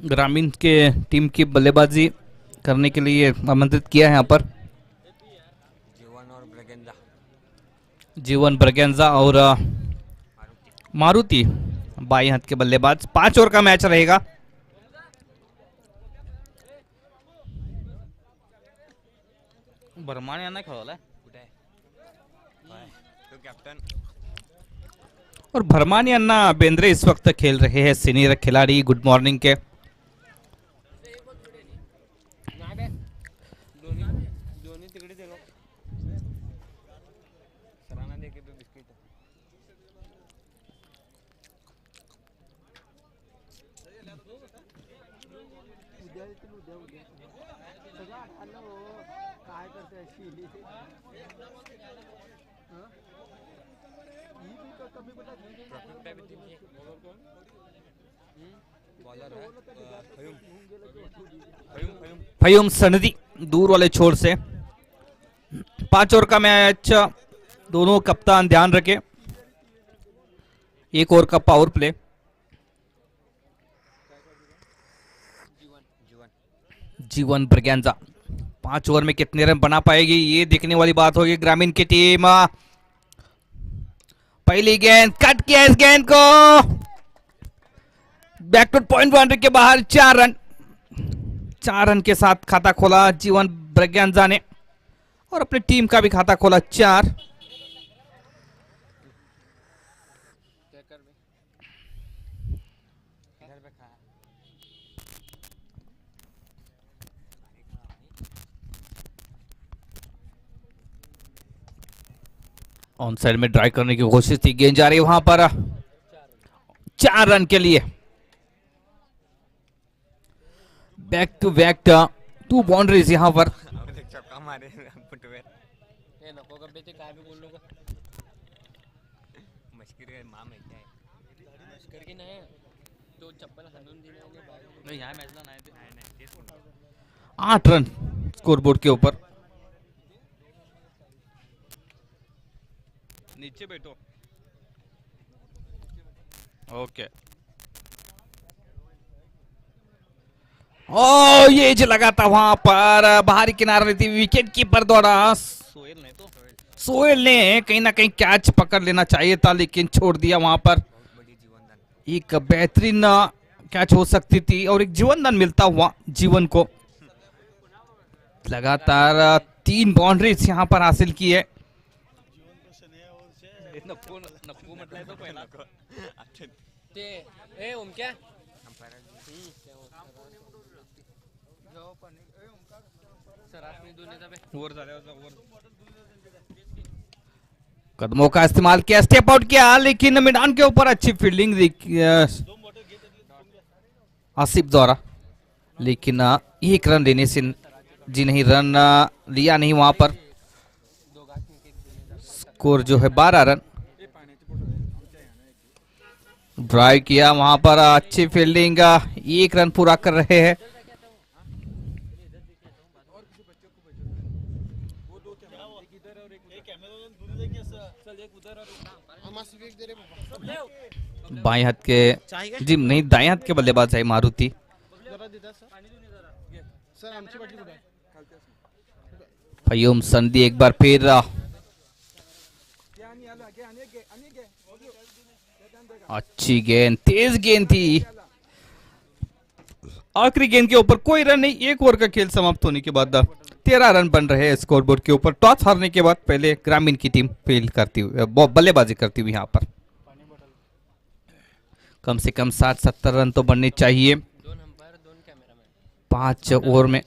ग्रामीण के टीम की बल्लेबाजी करने के लिए आमंत्रित किया है यहाँ पर जीवन ब्रगेंजा और मारुति बाई हाथ के बल्लेबाज। 5 ओवर का मैच रहेगा। भरमाने आना खेळवलाय और भरमानी अन्ना बेंद्रे इस वक्त खेल रहे हैं, सीनियर खिलाड़ी गुड मॉर्निंग के। फयूम सनदी दूर वाले छोर से। 5 ओवर का मैच, दोनों कप्तान ध्यान रखें। 1 ओवर का पावर प्ले। जीवन ब्रगेंजा 5 ओवर में कितने रन बना पाएगी ये देखने वाली बात होगी। ग्रामीण की टीम पहली गेंद कट किया, इस गेंद को बैक टू पॉइंट बाउंड्री के बाहर। 4 रन के साथ खाता खोला जीवन ब्रगेंजा ने और अपनी टीम का भी खाता खोला 4। ऑन साइड में ड्राइव करने की कोशिश थी, गेंद जा रही है वहां पर 4 रन के लिए। बैक टू बैक 2 बाउंड्रीज यहां पर। आठ रन स्कोरबोर्ड के ऊपर। नीचे बैठो, ओके। ओ ये जो लगा था वहां पर बाहरी किनारे थी, विकेट कीपर द्वारा सोहेल ने कहीं ना कहीं कैच पकड़ लेना चाहिए था लेकिन छोड़ दिया वहां पर। एक बेहतरीन कैच हो सकती थी और एक जीवनदान मिलता हुआ जीवन को। लगातार 3 बाउंड्रीज यहां पर हासिल की है। कदमों का इस्तेमाल किया, स्टेप आउट किया लेकिन मैदान के ऊपर अच्छी फील्डिंग आसिफ द्वारा, लेकिन 1 रन लेने से जी नहीं, रन लिया नहीं वहां पर। स्कोर जो है 12 रन। ड्राइव किया वहां पर, अच्छी फील्डिंग, 1 रन पूरा कर रहे हैं। बाएं हाथ के जी नहीं, दाएं हाथ के बल्लेबाज है मारुति। फयूम संधि एक बार फिर अच्छी गेंद, तेज गेंद थी। आखिरी गेंद के ऊपर कोई रन नहीं। 1 ओवर का खेल समाप्त होने के बाद 13 रन बन रहे हैं स्कोरबोर्ड के ऊपर। टॉस हारने के बाद पहले ग्रामीण की टीम फील्ड करती हुई, बल्लेबाजी करती हुई यहाँ पर। कम से कम 60-70 रन तो बनने चाहिए 5 ओवर में।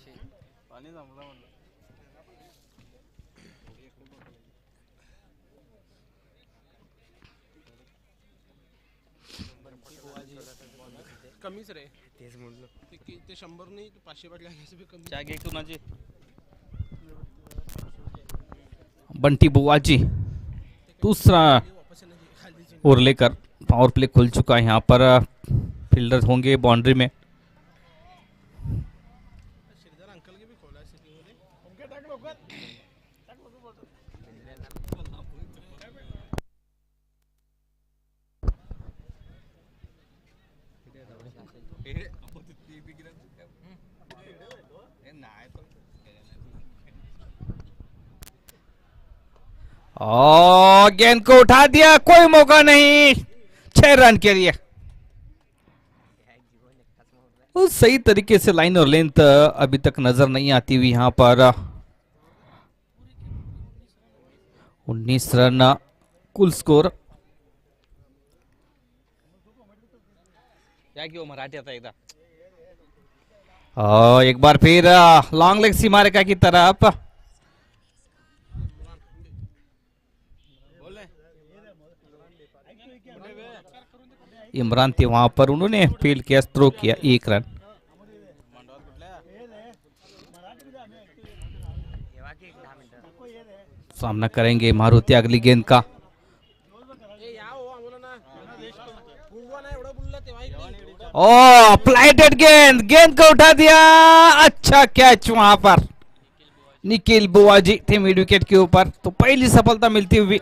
कमीच रे, तेच म्हणलं ते 100 नाही 500 बाट घ्यायचे भी कमी. क्या घे कुणाचे बंटी बुआजी दूसरा ओवर लेकर पावर प्ले खुल चुका है। यहाँ पर फील्डर होंगे बाउंड्री में। और गेंद को उठा दिया, कोई मौका नहीं, 6 रन के लिए। सही तरीके से लाइन और लेंथ अभी तक नजर नहीं आती हुई यहाँ पर। 19 रन कुल स्कोर। क्या क्यों मराठी आता एकदा। एक बार फिर लॉन्ग लेग सीमारेखा की तरफ। इमरान थे वहां पर, उन्होंने फील्ड कैच थ्रो किया, 1 रन। सामना करेंगे मारुति अगली गेंद का। ओ फ्लाइटेड गेंद, गेंद को उठा दिया, अच्छा कैच वहां पर। निखिल बुआजी थे मिड विकेट के ऊपर, तो पहली सफलता मिलती हुई।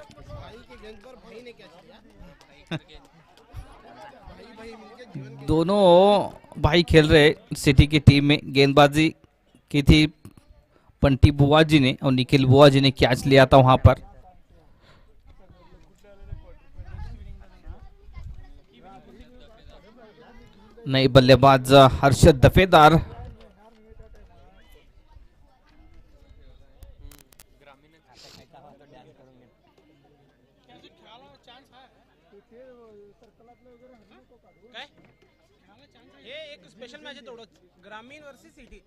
दोनों भाई खेल रहे सिटी की टीम में। गेंदबाजी की थी पंटी बुआजी ने और निखिल बुआजी ने कैच लिया था वहां पर। नई बल्लेबाज हर्षद दफेदार। हे एक स्पेशल मॅच आहे तेवढंच, ग्रामीण वर्सेस सिटी.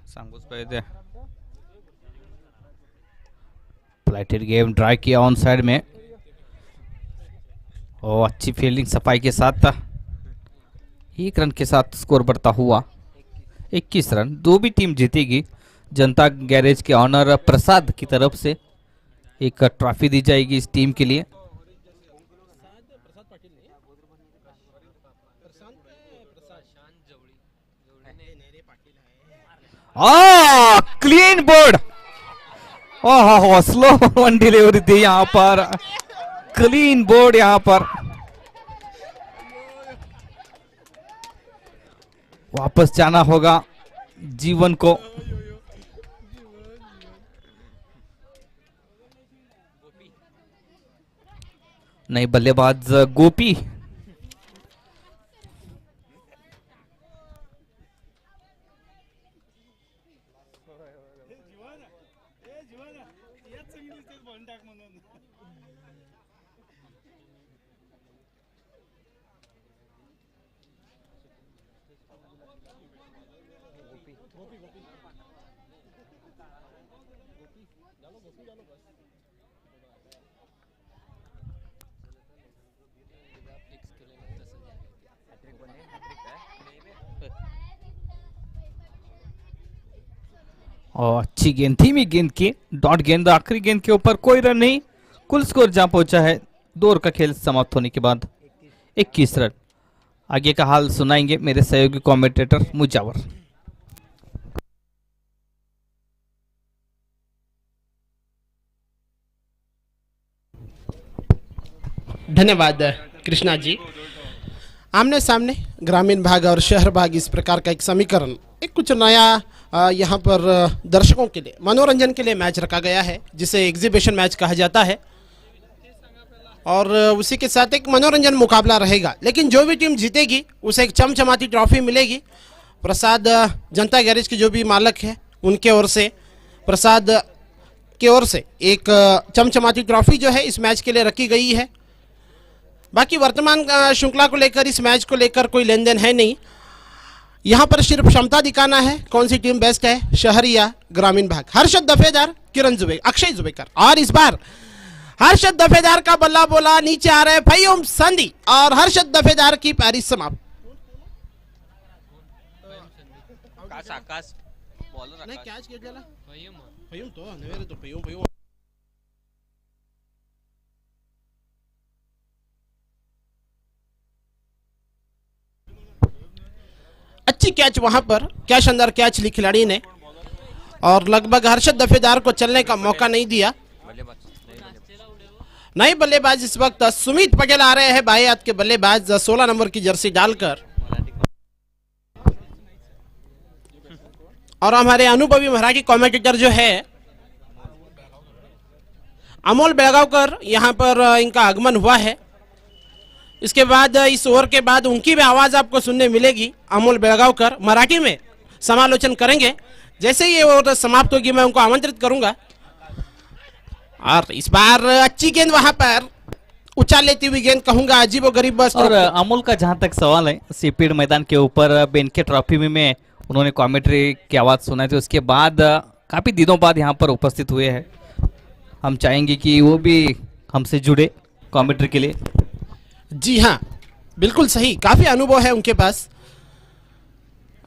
सांगूच पाहिजे। फ्लाइटेड गेम ड्राई किया ऑन साइड में, और अच्छी फील्डिंग सफाई के साथ 1 रन के साथ स्कोर बढ़ता हुआ 21 रन। दो भी टीम जीतेगी। जनता गैरेज के ऑनर प्रसाद की तरफ से एक ट्रॉफी दी जाएगी इस टीम के लिए। क्लीन बोर्ड, ओहो स्लो वन डिलीवरी थी यहाँ पर, क्लीन बोर्ड यहाँ पर। वापस जाना होगा जीवन को। नई बल्लेबाज गोपी। और अच्छी गेंद, धीमी गेंद की डॉट गेंद, आखिरी गेंद के ऊपर कोई रन नहीं। कुल स्कोर जहां पहुंचा है 2 ओवर का खेल समाप्त होने के बाद 21 रन। आगे का हाल सुनाएंगे मेरे सहयोगी कमेंटेटर मुजावर। धन्यवाद कृष्णा जी। आमने सामने ग्रामीण भाग और शहर भाग, इस प्रकार का एक समीकरण, एक कुछ नया यहाँ पर दर्शकों के लिए मनोरंजन के लिए मैच रखा गया है, जिसे एग्जीबिशन मैच कहा जाता है, और उसी के साथ एक मनोरंजन मुकाबला रहेगा। लेकिन जो भी टीम जीतेगी उसे एक चमचमाती ट्रॉफी मिलेगी। प्रसाद जनता गैरेज के जो भी मालक है उनके ओर से, प्रसाद की ओर से एक चमचमाती ट्रॉफी जो है इस मैच के लिए रखी गई है। बाकी वर्तमान श्रृंखला को लेकर, इस मैच को लेकर कोई लेन देन है नहीं। यहाँ पर सिर्फ क्षमता दिखाना है, कौन सी टीम बेस्ट है, शहर या ग्रामीण भाग। हर्षद दफेदार, किरण जुबेकर, अक्षय जुबेकर, और इस बार हर्षद दफेदार का बल्ला बोला, नीचे आ रहे फयूम संधि, और हर्षद दफेदार की पारी समाप्त। नहीं कैच घेतलेला फयूम तो नव्हे रे, तो फयूम अच्छी कैच वहां पर, कैच अंदर कैच ली खिलाड़ी ने, और लगभग हर्षद दफेदार को चलने का मौका नहीं दिया। नए बल्लेबाज इस वक्त सुमित पटेल आ रहे हैं, बाएं के बल्लेबाज 16 नंबर की जर्सी डालकर। और हमारे अनुभवी मराठी कमेंटेटर जो है अमोल बेळगावकर, यहाँ पर इनका आगमन हुआ है। इसके बाद इस ओवर के बाद उनकी भी आवाज आपको सुनने मिलेगी। अमोल बेळगावकर मराठी में समालोचन करेंगे। जैसे ही ये ओवर समाप्त होगी मैं उनको आमंत्रित करूंगा। और इस बार अच्छी गेंद वहां पर उछाल लेती हुई गेंद कहूंगा अजीबो गरीब। और अमोल का जहां तक सवाल है, सीपीड मैदान के ऊपर बेनके ट्रॉफी में उन्होंने कमेंट्री की आवाज सुनाई थी, उसके बाद काफी दिनों बाद यहाँ पर उपस्थित हुए हैं। हम चाहेंगे कि वो भी हमसे जुड़े कमेंट्री के लिए। जी हाँ, बिल्कुल सही, काफी अनुभव है उनके पास।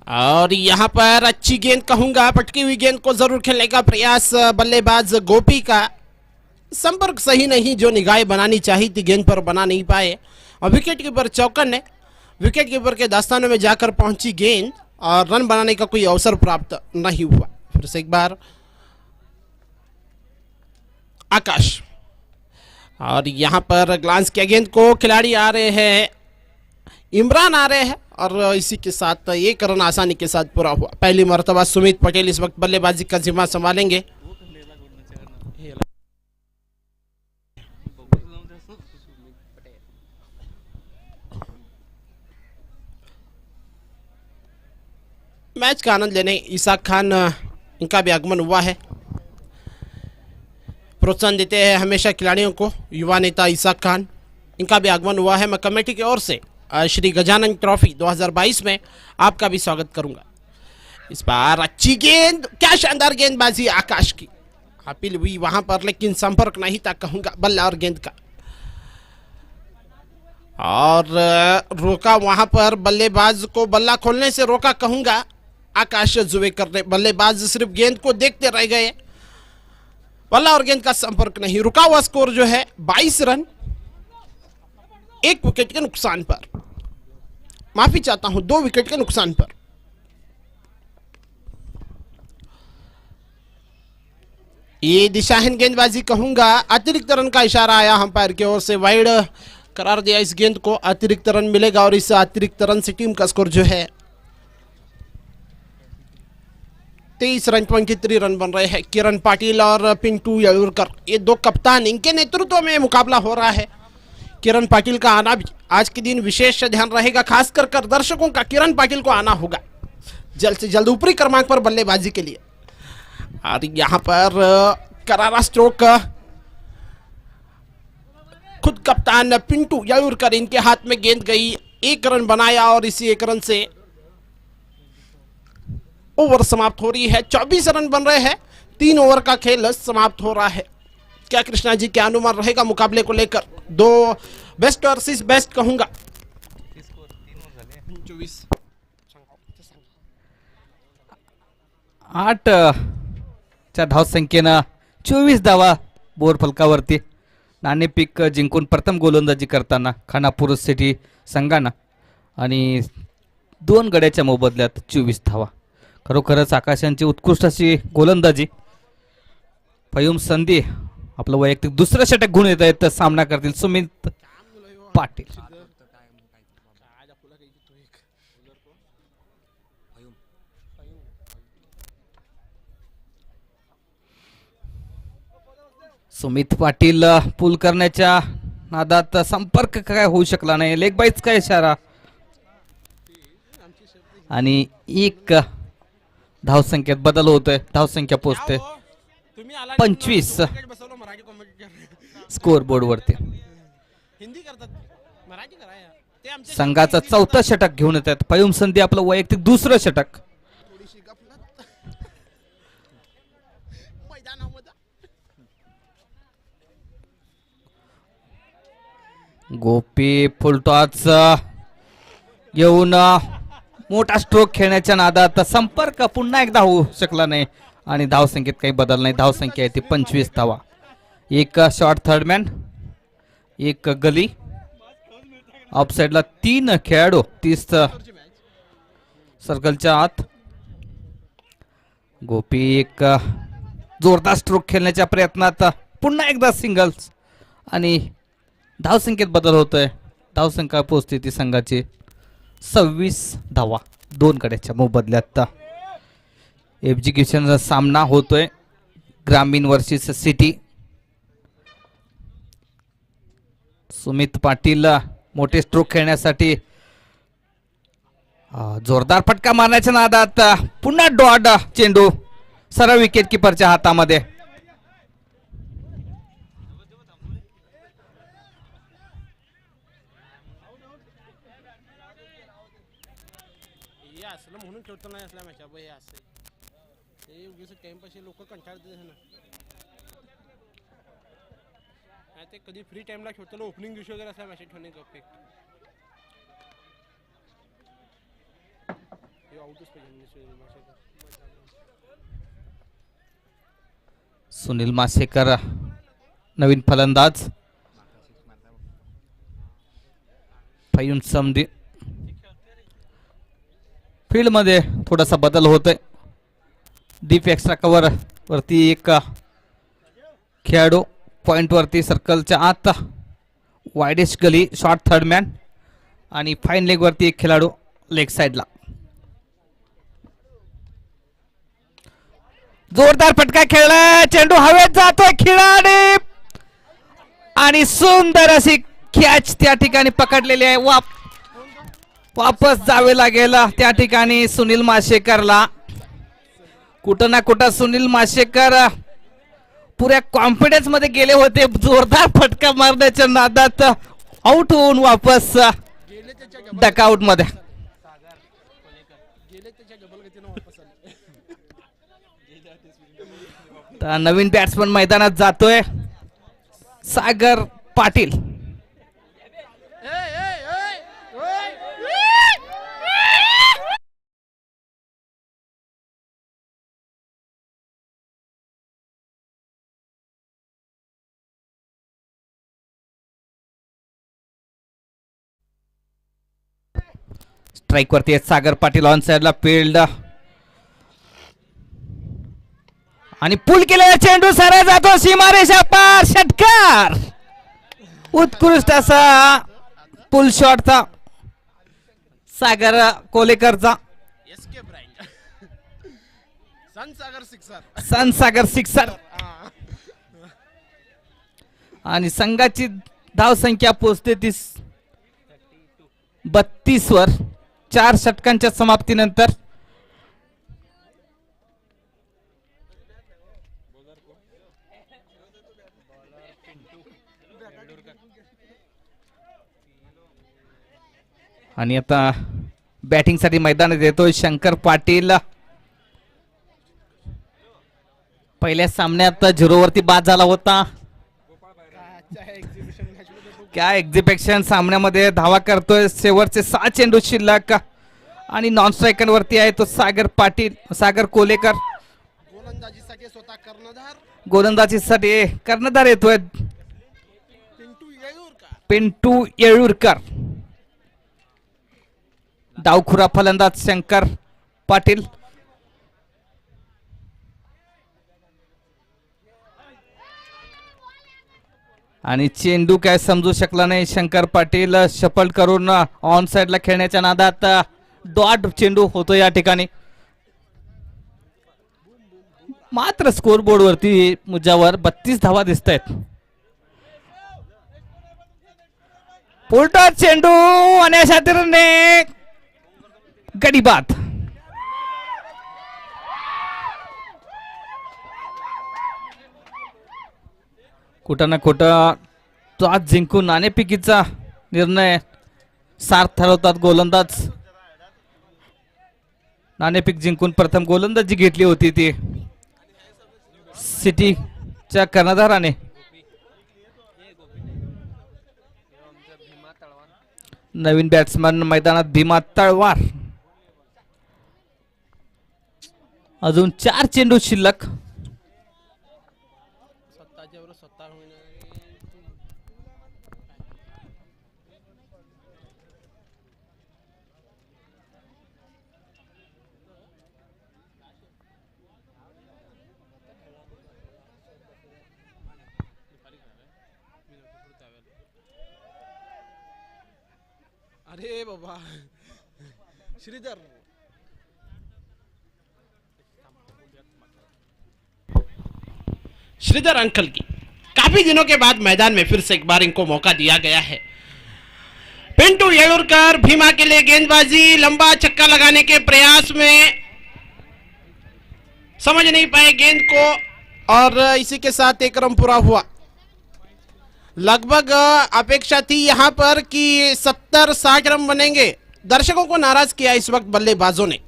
और यहाँ पर अच्छी गेंद कहूंगा, पटकी हुई गेंद को जरूर खेलने का प्रयास बल्लेबाज गोपी का। संपर्क सही नहीं, जो निगाहें बनानी चाहिए थी गेंद पर बना नहीं पाए। और विकेट कीपर चौकन ने विकेट कीपर के दास्तानों में जाकर पहुंची गेंद और रन बनाने का कोई अवसर प्राप्त नहीं हुआ। फिर से एक बार आकाश, और यहाँ पर ग्लांस किया गेंद को, खिलाड़ी आ रहे हैं, इमरान आ रहे हैं और इसी के साथ एक रन आसानी के साथ पूरा हुआ। पहली मर्तबा सुमित पटेल इस वक्त बल्लेबाजी का जिम्मा संभालेंगे। मैच का आनंद लेने इसाक खान, इनका भी आगमन हुआ है। प्रोत्साहन देते हैं हमेशा खिलाड़ियों को युवा नेता इसाक खान, इनका भी आगमन हुआ है। मैं कमेटी की ओर से श्री गजानन ट्रॉफी 2022 में आपका भी स्वागत करूंगा। इस बार अच्छी गेंद, क्या शानदार गेंदबाजी आकाश की। अपील हुई वहां पर लेकिन संपर्क नहीं था कहूंगा बल्ला और गेंद का। और रोका वहां पर, बल्लेबाज को बल्ला खोलने से रोका कहूंगा आकाश जुवेकर ने। बल्लेबाज सिर्फ गेंद को देखते रह गए, बल्ला और गेंद का संपर्क नहीं। रुका हुआ स्कोर जो है 22 रन 1 विकेट के नुकसान पर, माफी चाहता हूं 2 विकेट के नुकसान पर। ये दिशाहीन गेंदबाजी कहूंगा, अतिरिक्त रन का इशारा आया अंपायर की ओर से, वाइड करार दिया इस गेंद को, अतिरिक्त रन मिलेगा। और इस अतिरिक्त रन से टीम का स्कोर जो है 23 रन 23 रन बन रहे हैं। किरण पाटिल और पिंटू यलुरकर, ये 2 कप्तान, इनके नेतृत्व में मुकाबला हो रहा है। किरण पाटिल का आना भी आज के दिन विशेष ध्यान रहेगा, खासकर कर दर्शकों का। किरण पाटिल को आना होगा जल्द से जल्द ऊपरी क्रमांक पर बल्लेबाजी के लिए। और यहां पर करारा स्ट्रोक, खुद कप्तान पिंटू यलुरकर, इनके हाथ में गेंद गई, 1 रन बनाया और इसी 1 रन से ओवर समाप्त हो रही है। 24 रन बन रहे हैं, 3 ओवर का खेल समाप्त हो रहा है। क्या कृष्णा जी क्या अनुमान रहेगा मुकाबले को लेकर? 2 बेस्ट वर्सेस बेस्ट कहूंगा। 8च्या धावसंख्येनं 24 धावा बोर फलकावरती नाणेफेक जिंकून प्रथम गोलंदाजी करताना खानापूर सिटी संघानं, आणि 2 गड्याच्या मोबदल्यात 24 धावा। खरोखरच आकाशांची उत्कृष्ट अशी गोलंदाजी। फयूम संधी आपलं वैयक्तिक दुसरं षटक घेऊन येत आहेत, सामना करतील सुमित पाटील। सुमित पाटील पूल करण्याच्या नादात संपर्क काय होऊ शकला नाही, लेग बाईच का इशारा, आणि 1 धावसंख्येत बदल होतोय, धावसंख्या पोहोचते 25 स्कोर बोर्ड वरती। संघाचा 4थं षटक घेऊन येत आहेत फयूम संधी, आपलं वैयक्तिक दुसरं षटक। गोपी फुलटॉस येऊन मोठा स्ट्रोक खेळण्याच्या नादात संपर्क पुन्हा एकदा होऊ शकला नाही आणि धावसंख्येत काही बदल नाही। धावसंख्या आहे ती 25 धावा। 1 शॉर्ट थर्डमॅन, 1 गली, ऑफ साइडला 3 खेळाडू 30 सर्कलच्या आत। गोपी एक जोरदार स्ट्रोक खेळण्याच्या प्रयत्नात पुन्हा एकदा सिंगल्स आणि धावसंख्येत बदल होतोय. धावसंख्या पोहोचते ती संघाची 26 धावा 2 गड्याच्या मोबदल्यात. एज्युकेशनचा सामना होतोय ग्रामीण वर्सेस सिटी. सुमित पाटील मोठे स्ट्रोक खेळण्यासाठी जोरदार फटका मारण्याच्या नादात पुन्हा डॉट चेंडू सरळ विकेट किपरच्या हातामध्ये. हे असलं म्हणून खेळतो नाही असल्या मॅच हे असं हे उगीच टाइमपास लोक कंटाळते ना. ते कधी फ्री टाइमला खेळतो ओपनिंग दिवशी वगैरे असल्या मॅच ठेवणे गप्पे आउटच पाहिजे. सुनील मासेकर नवीन फलंदाज. फाईन समधी फील्ड मध्ये थोडासा बदल होतोय. डीप एक्स्ट्रा कव्हर वरती एक खेळाडू पॉइंट वरती सर्कलच्या आत वायडेस्ट गली शॉर्ट थर्ड मॅन आणि फाईन लेग वरती एक खेळाडू लेग साइडला. जोरदार फटका खेळला चेंडू हवेत जातोय खिलाडी आणि सुंदर अशी कॅच त्या ठिकाणी पकडलेली आहे. वापस जावे लागेल त्या ठिकाणी सुनील माशेकरला. कुठं ना कुठं सुनील माशेकर पुऱ्या कॉन्फिडन्स मध्ये गेले होते. जोरदार फटका मारण्याच्या नादात आउट होऊन वापस डकआउट मध्ये. नवीन बॅट्समन मैदानात जातोय सागर पाटील. स्ट्राइक वरती सागर पाटील ऑन साइडला फील्ड आणि पुल केलेला चेंडू सरळ जातो सीमारेषा पार. षटकार उत्कृष्ट असा पुल शॉट था सागर कोलेकरचा. सनसागर सिक्सर आणि संघाची धाव संख्या पोहोचते 32 वर 4 षटकांच्या समाप्तीनंतर. आणि आता बॅटिंग साठी मैदानात येतोय शंकर पाटील. पहिल्या सामन्यात 0 वरती बाद झाला होता. क्या एक्झिबिशन सामन्यामध्ये धावा करतोय. शेवटचे 6 चेंडू शिल्लक आणि नॉन स्ट्रायकर वरती आहे तो सागर पाटील सागर कोलेकर. गोलंदाजीसाठी कर्णधार येतोय पिंटू येळूरकर. डावखुरा फलंदाज शंकर पाटील. आणि चेंडू काय समजू शकला नाही. शंकर पाटील शफल करून ऑन साइडला खेळण्याच्या नादात डॉट चेंडू होतो या ठिकाणी. मात्र स्कोर बोर्ड वरती मुजावर 32 धावा दिसत आहेत. पुलटा चेंडू आणि अशा तऱ्हेने गडी बाद. कुठं ना कुठं तो आज जिंकून नाणेफेकीचा निर्णय सार्थ ठरवतात गोलंदाज. नाणेफेक जिंकून प्रथम गोलंदाजी घेतली होती ती सिटीच्या कर्णधाराने. नवीन बॅट्समन मैदानात भीमा तळवार. अजून 4 चेंडू शिल्लक. अरे बाबा, श्रीधर श्रीधर अंकल की काफी दिनों के बाद मैदान में फिर से एक बार इनको मौका दिया गया है। पिंटू येलुरकर भीमा के लिए गेंदबाजी, लंबा छक्का लगाने के प्रयास में समझ नहीं पाए गेंद को और इसी के साथ एक रन पूरा हुआ। लगभग अपेक्षा थी यहां पर कि 70-60 रन बनेंगे। दर्शकों को नाराज किया इस वक्त बल्लेबाजों ने।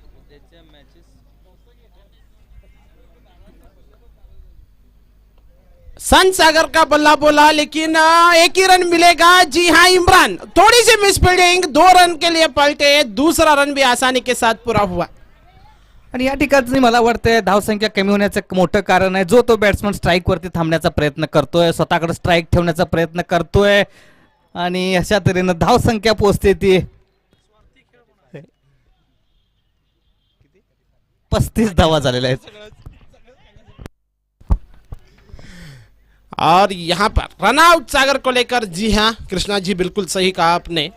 संत सागर का बल्ला बोला लेकिन एक ही रन मिलेगा। जी हां इमरान, थोड़ी सी मिस फील्डिंग, 2 रन के लिए पलटे, दूसरा रन भी आसानी के साथ पूरा हुआ। आणि या ठिकाणी मला वाटतंय धावसंख्या कमी होण्याचं मोठं कारण आहे, जो तो बॅट्समन स्ट्राईक वरती थांबण्याचा प्रयत्न करतोय, स्वतःकडे स्ट्राईक ठेवण्याचा प्रयत्न करतोय आणि अशा तऱ्हेनं धावसंख्या पोहोचते ती 35 धावा झालेल्या आहेत। और यहां पर रन आउट सागर को लेकर, जी हां कृष्णा जी बिल्कुल सही कहा आपने।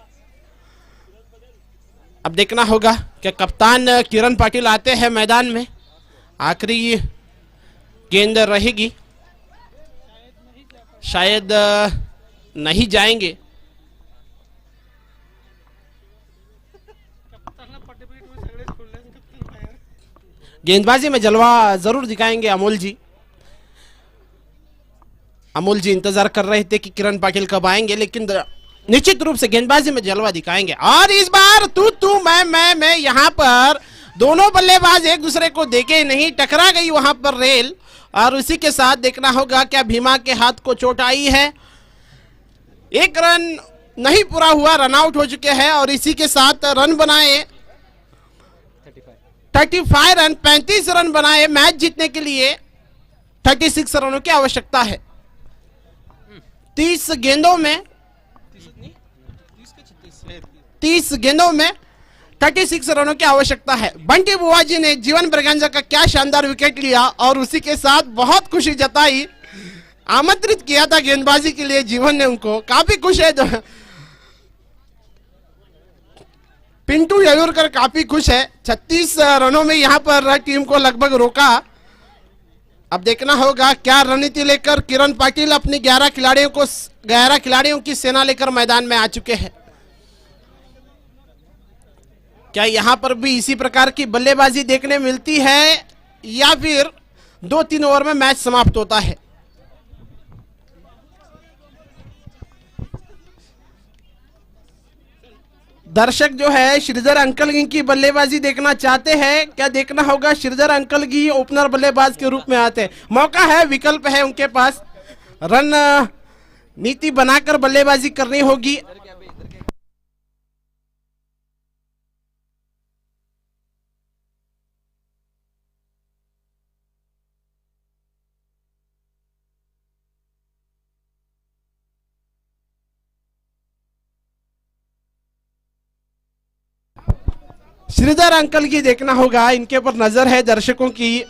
अब देखना होगा कि कप्तान किरण पाटिल आते हैं मैदान में, आखिरी गेंद रहेगी, शायद नहीं जाएंगे। गेंदबाजी में जलवा जरूर दिखाएंगे अमोल जी। अमोल जी इंतजार कर रहे थे कि किरण पाटिल कब आएंगे, लेकिन निश्चित रूप से गेंदबाजी में जलवा दिखाएंगे। और इस बार तू मैं यहां पर दोनों बल्लेबाज एक दूसरे को देखे नहीं, टकरा गई वहां पर रेल। और उसी के साथ देखना होगा क्या भीमा के हाथ को चोट आई है। एक रन नहीं पूरा हुआ, रन आउट हो चुके हैं और इसी के साथ रन बनाए 35 रन, 35 रन बनाए। मैच जीतने के लिए 36 रनों की आवश्यकता है। 30 गेंदों में 36 रनों की आवश्यकता है। बंटी बुआजी ने जीवन ब्रगांजा का क्या शानदार विकेट लिया और उसी के साथ बहुत खुशी जताई, आमंत्रित किया था गेंदबाजी के लिए जीवन ने उनको, काफी खुश है। पिंटू येलुरकर काफी खुश है। 36 रनों में यहां पर टीम को लगभग रोका। अब देखना होगा क्या रणनीति लेकर किरण पाटिल अपनी 11 खिलाड़ियों की सेना लेकर मैदान में आ चुके हैं। क्या यहां पर भी इसी प्रकार की बल्लेबाजी देखने मिलती है या फिर 2-3 ओवर में मैच समाप्त होता है। दर्शक जो है श्रीधर अंकल की बल्लेबाजी देखना चाहते हैं। क्या देखना होगा, श्रीधर अंकल की ओपनर बल्लेबाज के रूप में आते हैं। मौका है, विकल्प है उनके पास, रन नीति बनाकर बल्लेबाजी करनी होगी। श्रीधर अंकल की देखना होगा, इनके ऊपर नजर है दर्शकों की।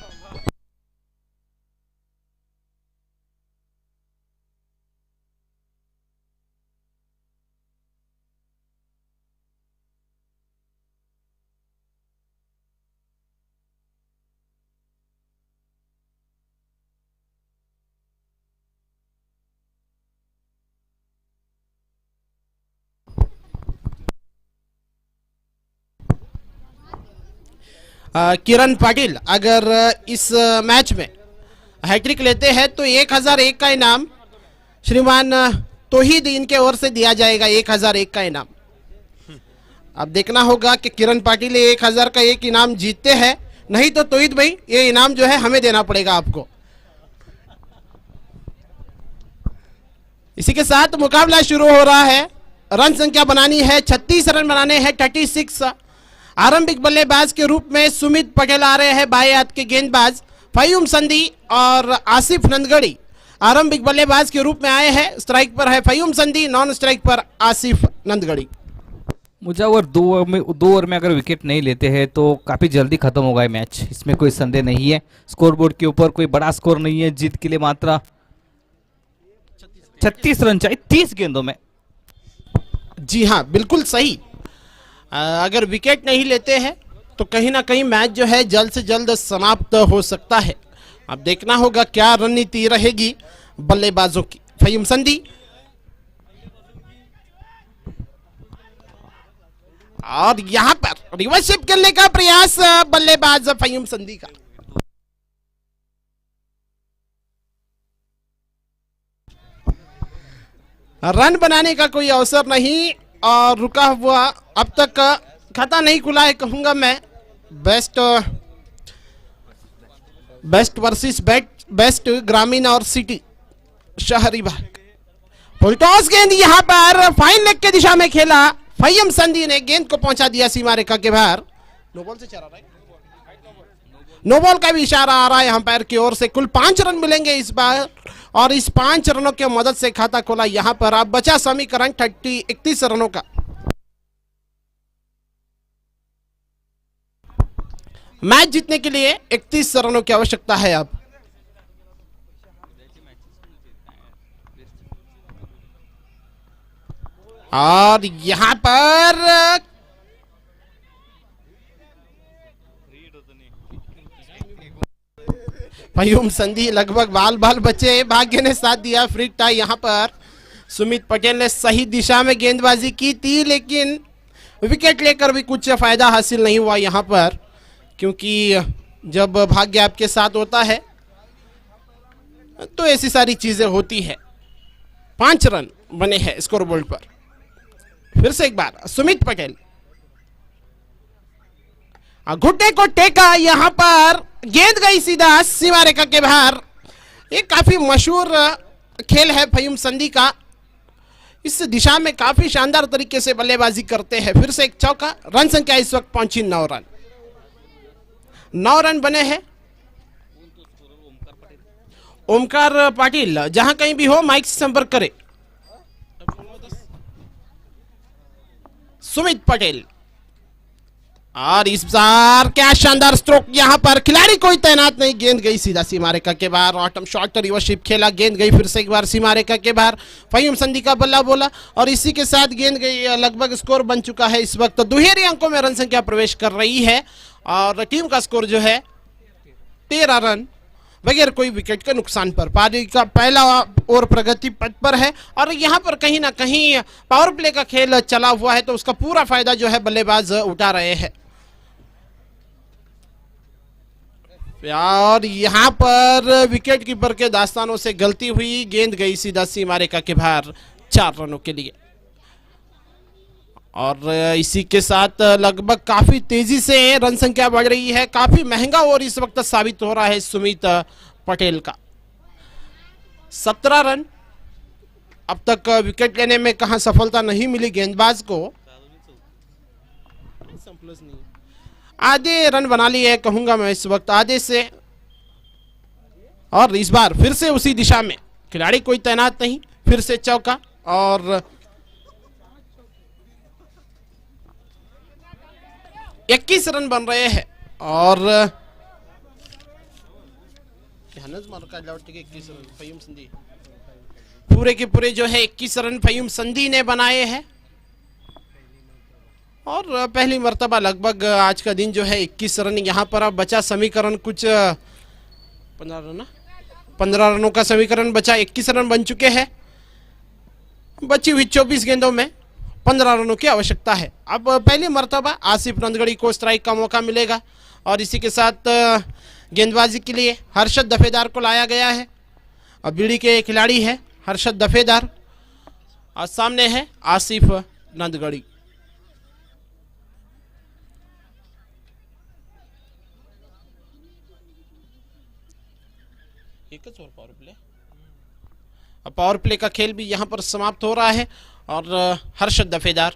किरण पाटिल अगर इस मैच में हैट्रिक लेते हैं तो 1001 का इनाम श्रीमान तोहीद इनके ओर से दिया जाएगा। 1001 का इनाम। अब देखना होगा कि किरण पाटिल 1000 का एक इनाम जीतते हैं, नहीं तो तोहीद भाई ये इनाम जो है हमें देना पड़ेगा आपको। इसी के साथ मुकाबला शुरू हो रहा है। रन संख्या बनानी है, 36 रन बनाने हैं, 36। आरंभिक बल्लेबाज के रूप में सुमित पटेल आ रहे हैं, बाएं हाथ के गेंदबाज फयूम संधी और आसिफ नंदगढ़ी आरंभिक बल्लेबाज के रूप में आए हैं। स्ट्राइक पर है फयूम संधी, नॉन स्ट्राइक पर आसिफ नंदगढ़ी। मुजावर 2 ओवर में अगर विकेट नहीं लेते हैं तो काफ़ी जल्दी खत्म होगा ये मैच, इसमें कोई संदेह नहीं है। स्कोरबोर्ड के ऊपर कोई बड़ा स्कोर नहीं है, जीत के लिए मात्रा 36 रन चाहिए 30 गेंदों में। जी हाँ बिल्कुल सही। अगर विकेट नहीं लेते हैं तो कहीं ना कहीं मैच जो है जल्द से जल्द समाप्त हो सकता है। अब देखना होगा क्या रणनीति रहेगी बल्लेबाजों की। फहीम संधी और यहां पर रिवर्स शिफ्ट करने का प्रयास बल्लेबाज फहीम संधी का। रन बनाने का कोई अवसर नहीं और रुका हुआ अब तक खाता नहीं खुला है कहूंगा मैं। बेस्ट वर्सेस बेस्ट ग्रामीण और सिटी शहरी भाग। फुल टॉस गेंद यहां पर फाइन लेग के दिशा में खेला। फहीम संधी ने गेंद को पहुंचा दिया सीमा रेखा के बाहर। नो बॉल से चला रहा है, नो बॉल का भी इशारा आ रहा है अंपायर की ओर से। कुल 5 रन मिलेंगे इस बार और इस 5 रनों के मदद से खाता खोला यहां पर। अब बचा समीकरण 31 रनों का। मैच जीतने के लिए 31 रनों की आवश्यकता है अब। और यहां पर फहीम संधी लगभग बाल बचे। भाग्य ने साथ दिया। फ्री टाई यहां पर सुमित पटेल ने सही दिशा में गेंदबाजी की थी लेकिन विकेट लेकर भी कुछ फायदा हासिल नहीं हुआ यहां पर, क्योंकि जब भाग्य आपके साथ होता है तो ऐसी सारी चीजें होती है। 5 रन बने हैं स्कोर बोर्ड पर। फिर से एक बार सुमित पटेल घुटने को टेका, यहां पर गेंद गई सीधा सीमा रेखा के बाहर। ये काफी मशहूर खेल है फहीम संधी का। इस दिशा में काफी शानदार तरीके से बल्लेबाजी करते हैं। फिर से एक चौका। रन संख्या इस वक्त पहुंची 9 रन। 9 रन बने हैं। ओमकार पाटिल जहां कहीं भी हो माइक से संपर्क करें। सुमित पटेल और इस बार क्या शानदार स्ट्रोक यहां पर। खिलाड़ी कोई तैनात नहीं। गेंद गई सीधा सीमा रेखा के बाहर। ऑटम शॉट रिवर्सिप खेला। गेंद गई फिर से एक बार सीमा रेखा के बाहर। फहीम संधी का बल्ला बोला और इसी के साथ गेंद गई। लगभग स्कोर बन चुका है इस वक्त। दुहेरी अंकों में रन संख्या प्रवेश कर रही है और टीम का स्कोर जो है 13 रन बगैर कोई विकेट के नुकसान पर। पारी का पहला ओवर प्रगति पथ पर है और यहां पर कहीं ना कहीं पावर प्ले का खेल चला हुआ है तो उसका पूरा फायदा जो है बल्लेबाज उठा रहे हैं। और यहां पर विकेट कीपर के दास्तानों से गलती हुई। गेंद गई सीधा सीमा रेखा के बाहर 4 रनों के लिए। और इसी के साथ लगभग काफी तेजी से रन संख्या बढ़ रही है। काफी महंगा ओवर इस वक्त साबित हो रहा है सुमित पटेल का। 17 रन। अब तक विकेट लेने में कहां सफलता नहीं मिली गेंदबाज को। आधे रन बना लिए कहूंगा मैं इस वक्त, आधे से। और इस बार फिर से उसी दिशा में खिलाड़ी कोई तैनात नहीं। फिर से चौका और 21 रन बन रहे हैं। और 21 रन फहीम संधी पूरे के पूरे जो है 21 रन फहीम संधी ने बनाए हैं। और पहली मर्तबा लगभग आज का दिन जो है 21 रन। यहां पर अब बचा समीकरण कुछ 15 रनों का समीकरण बचा। 21 रन बन चुके हैं। बची हुई 24 गेंदों में 15 रनों की आवश्यकता है। अब पहली मर्तबा आसिफ नंदगढ़ी को स्ट्राइक का मौका मिलेगा और इसी के साथ गेंदबाजी के लिए हर्षद दफेदार को लाया गया है। अब बीड़ी के खिलाड़ी है हर्षद दफेदार और सामने है आसिफ नंदगढ़ी। पावर प्ले का खेल भी यहां पर समाप्त हो रहा है और हर्षद दफेदार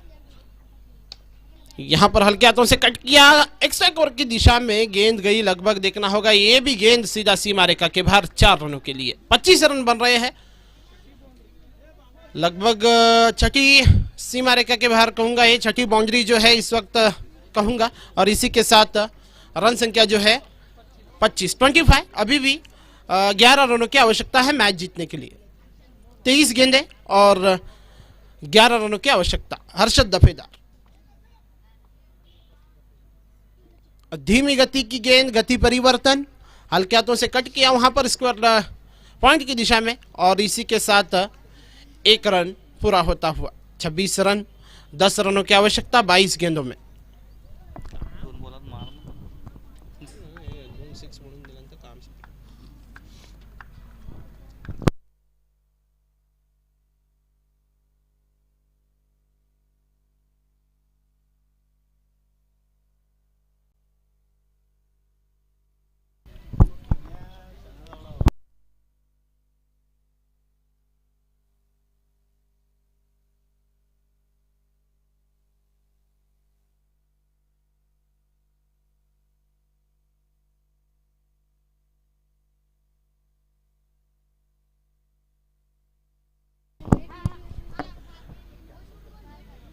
यहां पर हल्के हाथों से कट किया। एक्स्ट्रा कवर की दिशा में गेंद गई। लगभग देखना होगा ये भी गेंद सीधा सीमा रेखा के बाहर 4 रनों के लिए। 25 रन बन रहे हैं। लगभग छठी सीमा रेखा के बाहर कहूंगा, ये छठी बाउंड्री जो है इस वक्त कहूंगा। और इसी के साथ रन संख्या जो है 25 अभी भी 11 रनों की आवश्यकता है मैच जीतने के लिए। 23 गेंदें और 11 रनों की आवश्यकता। हर्षद दफेदार धीमी गति की गेंद, गति परिवर्तन, हल्के हाथों से कट किया वहां पर स्क्वायर पॉइंट की दिशा में, और इसी के साथ 1 रन पूरा होता हुआ। 26 रन, 10 रनों की आवश्यकता 22 गेंदों में।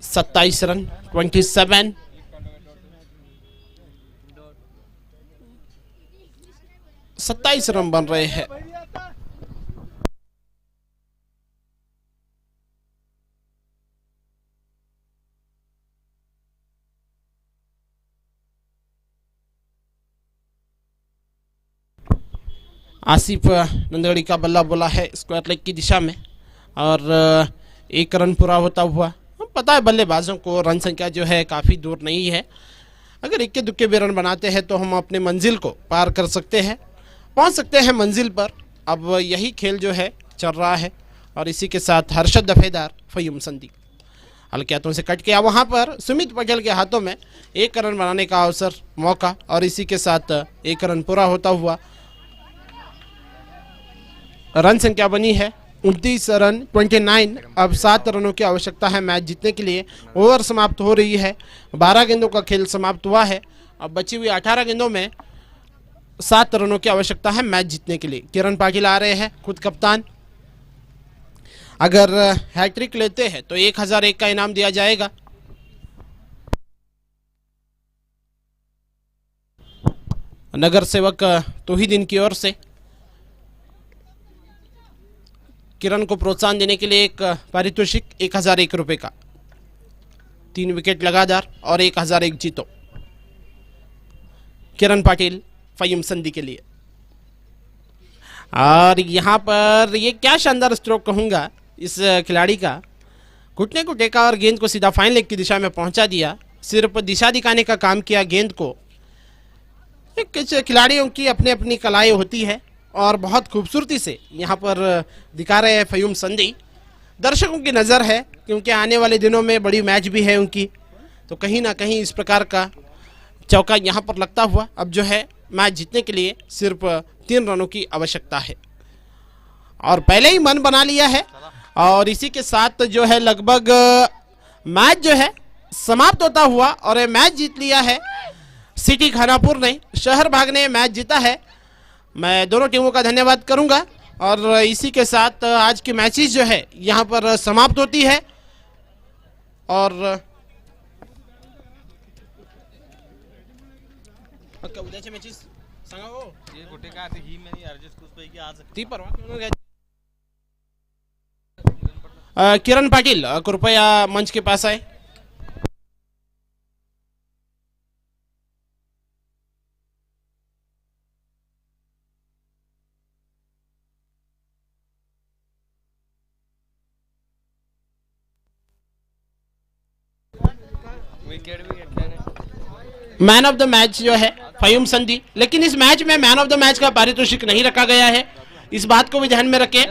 27 रन, 27, सत्ताईस रन बन रहे हैं। आसिफ नंदगढ़ी का बल्ला बोला है स्क्वायर लेग की दिशा में, और 1 रन पूरा होता हुआ। हम पता है बल्लेबाजों को रन संख्या जो है काफ़ी दूर नहीं है, अगर इक्के दुक्के भी रन बनाते हैं तो हम अपने मंजिल को पार कर सकते हैं, पहुंच सकते हैं मंजिल पर। अब यही खेल जो है चल रहा है, और इसी के साथ हर्षद दफेदार, फयूम संदी हल्के हाथों से कट किया वहां पर सुमित पटेल के हाथों में 1 रन बनाने का अवसर, मौका, और इसी के साथ 1 रन पूरा होता हुआ। रन संख्या बनी है 29 रन, 29। अब 7 रनों की आवश्यकता है मैच जीतने के लिए। ओवर समाप्त हो रही है, 12 गेंदों का खेल समाप्त हुआ है। अब बची हुई 18 गेंदों में 7 रनों की आवश्यकता है मैच जीतने के लिए। किरण पाटिल आ रहे हैं, खुद कप्तान। अगर हैट्रिक लेते हैं तो 1001 का इनाम दिया जाएगा। नगर सेवक तौहीदीन की ओर से किरण को प्रोत्साहन देने के लिए एक पारितोषिक 1001 रुपए का, 3 विकेट लगातार और 1001 जीतो। किरण पाटिल, फयूम संदी के लिए। और यहाँ पर ये क्या शानदार स्ट्रोक कहूँगा इस खिलाड़ी का, घुटने को टेका और गेंद को सीधा फाइन लेग की दिशा में पहुंचा दिया। सिर्फ दिशा दिखाने का काम किया गेंद को। कुछ खिलाड़ियों की अपनी अपनी कलाएं होती है, और बहुत खूबसूरती से यहाँ पर दिखा रहे हैं फयूम संदी। दर्शकों की नज़र है, क्योंकि आने वाले दिनों में बड़ी मैच भी है उनकी, तो कहीं ना कहीं इस प्रकार का चौका यहाँ पर लगता हुआ। अब जो है मैच जीतने के लिए सिर्फ 3 रनों की आवश्यकता है, और पहले ही मन बना लिया है। और इसी के साथ जो है लगभग मैच जो है समाप्त होता हुआ, और ये मैच जीत लिया है सिटी खानापुर ने, शहर भाग ने मैच जीता है। मैं दोनों टीमों का धन्यवाद करूंगा, और इसी के साथ आज की मैचेस जो है यहाँ पर समाप्त होती है। और उद्याचे मॅचेस सांगा हो, ते कुठे काय आता ही मी ऍडजस्ट पैकी आज ती परवा किरण पाटिल कृपया मंच के पास आए। विकेट भी घेतल्याने मैन ऑफ द मैच जो है फयूम संदी, लेकिन इस मैच में मैन ऑफ द मैच का पारितोषिक नहीं रखा गया है, इस बात को भी ध्यान में रखें।